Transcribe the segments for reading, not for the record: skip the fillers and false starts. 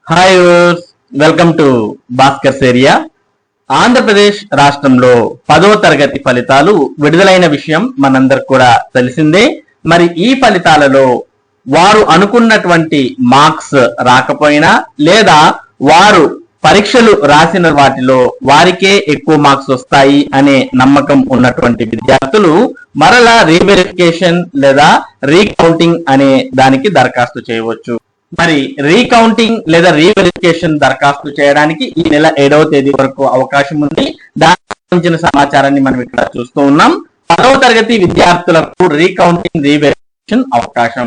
Hi welcome to Bhaskar area. Andhra Pradesh రాష్ట్రంలో 10వ తరగతి ఫలితాలు విడుదలైన విషయం మనందరికి కూడా తెలిసిందే. మరి ఈ ఫలితాలలో వారు అనుకున్నటువంటి మార్క్స్ రాకపోయినా లేదా వారు పరీక్షలు రాసిన వాటిలో వారికే ఎక్కువ మార్క్స్ వస్తాయి అనే నమ్మకం ఉన్నటువంటి విద్యార్థులు మరలా రీవెరిఫికేషన్ లేదా రీకౌంటింగ్ అనే దానికి దరఖాస్తు చేయవచ్చు. మరి రీకౌంటింగ్ లేదా రీవెరిఫికేషన్ దరఖాస్తు చేయడానికి ఈ నెల 7వ తేదీ వరకు అవకాశం ఉంది. దానికి సంబంధించిన సమాచారాన్ని మనం ఇక్కడ చూస్తూ ఉన్నాం. 10వ తరగతి విద్యార్థులకు రీకౌంటింగ్ రీవెరిఫికేషన్ అవకాశం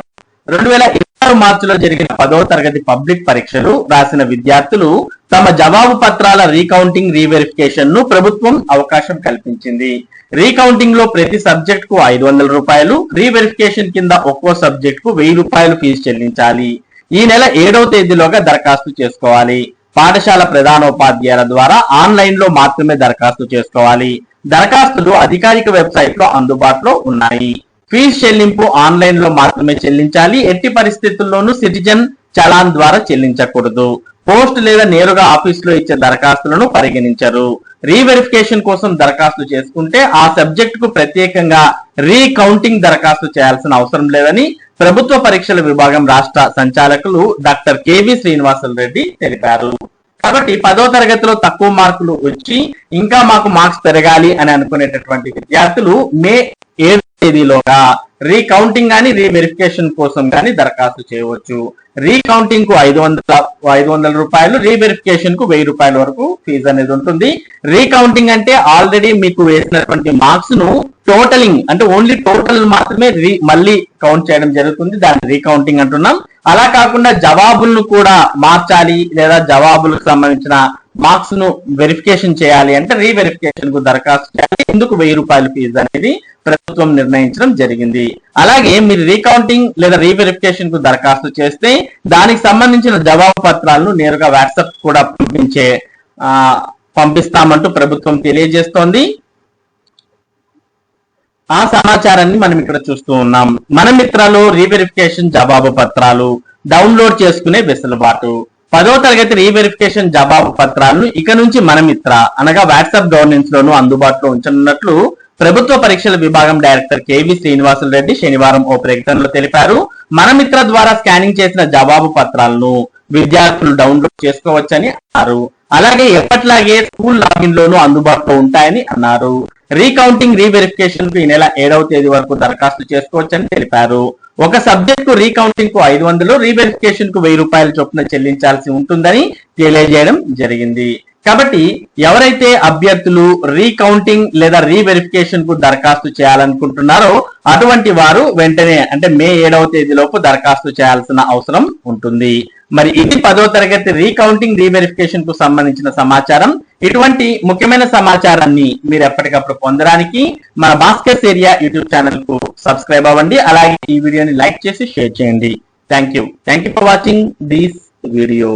2026 మార్చిలో జరిగిన 10వ తరగతి పబ్లిక్ పరీక్షలు రాసిన విద్యార్థులు తమ జవాబు పత్రాల రీకౌంటింగ్ రీవెరిఫికేషన్ ను ప్రభుత్వం అవకాశం కల్పించింది. రీకౌంటింగ్ లో ప్రతి సబ్జెక్ట్ కు 500 రూపాయలు, రీవెరిఫికేషన్ కింద ఒక్కో సబ్జెక్ట్ కు 1000 రూపాయలు ఫీజు చెల్లించాలి. ఈ నెల 7వ తేదీలోగా దరఖాస్తు చేసుకోవాలి. పాఠశాల ప్రధానోపాధ్యాయుల ద్వారా ఆన్లైన్ లో మాత్రమే దరఖాస్తు చేసుకోవాలి. దరఖాస్తులు అధికారిక వెబ్సైట్ లో అందుబాటులో ఉన్నాయి. ఫీజు చెల్లింపు ఆన్లైన్ లో మాత్రమే చెల్లించాలి. ఎట్టి పరిస్థితుల్లోనూ సిటిజన్ చలాన్ ద్వారా చెల్లించకూడదు. పోస్ట్ లేదా నేరుగా ఆఫీస్ లో ఇచ్చే దరఖాస్తులను పరిగణించరు. రీవెరిఫికేషన్ కోసం దరఖాస్తు చేసుకుంటే ఆ సబ్జెక్ట్ కు ప్రత్యేకంగా రీకౌంటింగ్ దరఖాస్తు చేయాల్సిన అవసరం లేదని ప్రభుత్వ పరీక్షల విభాగం రాష్ట్ర సంచాలకులు డాక్టర్ కేవి శ్రీనివాసరెడ్డి తెలిపారు. కాబట్టి 10వ తరగతిలో తక్కువ మార్కులు వచ్చి ఇంకా మాకు మార్క్స్ పెరగాలి అని అనుకునేటటువంటి విద్యార్థులు మే 7వ తేదీలోగా రీకౌంటింగ్ గానీ రీవెరిఫికేషన్ కోసం గానీ దరఖాస్తు చేయవచ్చు. రీకౌంటింగ్ కు 500 రూపాయలు, రీవెరిఫికేషన్ కు 1000 రూపాయల వరకు ఫీజు అనేది ఉంటుంది. రీకౌంటింగ్ అంటే ఆల్రెడీ మీకు వేసినటువంటి మార్క్స్ ను టోటలింగ్ అంటే ఓన్లీ టోటల్ మాత్రమే మళ్ళీ కౌంట్ చేయడం జరుగుతుంది. దాన్ని రీకౌంటింగ్ అంటున్నాం. అలా కాకుండా జవాబులను కూడా మార్చాలి లేదా జవాబులకు సంబంధించిన మార్క్స్ ను వెరిఫికేషన్ చేయాలి అంటే రీవెరిఫికేషన్ కు దరఖాస్తు చేయాలి. ఇందుకు 1000 రూపాయల ఫీజు అనేది ప్రభుత్వం నిర్ణయించడం జరిగింది. అలాగే మీరు రీకౌంటింగ్ లేదా రీవెరిఫికేషన్ కు దరఖాస్తు చేస్తే దానికి సంబంధించిన జవాబు పత్రాలను నేరుగా వాట్సాప్ కూడా పంపిస్తామంటూ ప్రభుత్వం తెలియజేస్తోంది. ఆ సమాచారాన్ని మనం ఇక్కడ చూస్తూ ఉన్నాం. మన మిత్రలో రీవెరిఫికేషన్ జవాబు పత్రాలు డౌన్లోడ్ చేసుకునే వెసులుబాటు. 10వ తరగతి రీవెరిఫికేషన్ జవాబు పత్రాలను ఇక నుంచి మన మిత్ర అనగా వాట్సాప్ గవర్నెన్స్ లోను అందుబాటులో ఉంచనున్నట్లు ప్రభుత్వ పరీక్షల విభాగం డైరెక్టర్ కేవి శ్రీనివాసరెడ్డి శనివారం ఓ ప్రకటనలో తెలిపారు. మన మిత్ర ద్వారా స్కానింగ్ చేసిన జవాబు పత్రాలను విద్యార్థులు డౌన్లోడ్ చేసుకోవచ్చని అన్నారు. అలాగే ఎప్పట్లాగే స్కూల్ లాగిన్ లోను అందుబాటులో ఉంటాయని అన్నారు. రీకౌంటింగ్ రీవెరిఫికేషన్ కు ఈ నెల 7వ తేదీ వరకు దరఖాస్తు చేసుకోవచ్చని తెలిపారు. ఒక సబ్జెక్ట్ కు రీకౌంటింగ్ కు 500, రీవెరిఫికేషన్ కు 1000 రూపాయల చొప్పున చెల్లించాల్సి ఉంటుందని తెలియజేయడం జరిగింది. కాబట్టి ఎవరైతే అభ్యర్థులు రీకౌంటింగ్ లేదా రీవెరిఫికేషన్ కు దరఖాస్తు చేయాలనుకుంటున్నారో అటువంటి వారు వెంటనే అంటే మే 7వ తేదీలోపు దరఖాస్తు చేయాల్సిన అవసరం ఉంటుంది. మరి ఇది 10వ తరగతి రీకౌంటింగ్ రీవెరిఫికేషన్ కు సంబంధించిన సమాచారం. ఇటువంటి ముఖ్యమైన సమాచారాన్ని మీరు ఎప్పటికప్పుడు పొందడానికి మన భాస్కర్ ఏరియా యూట్యూబ్ ఛానల్ కు సబ్స్క్రైబ్ అవ్వండి. అలాగే ఈ వీడియోని లైక్ చేసి షేర్ చేయండి. Thank you for watching this video.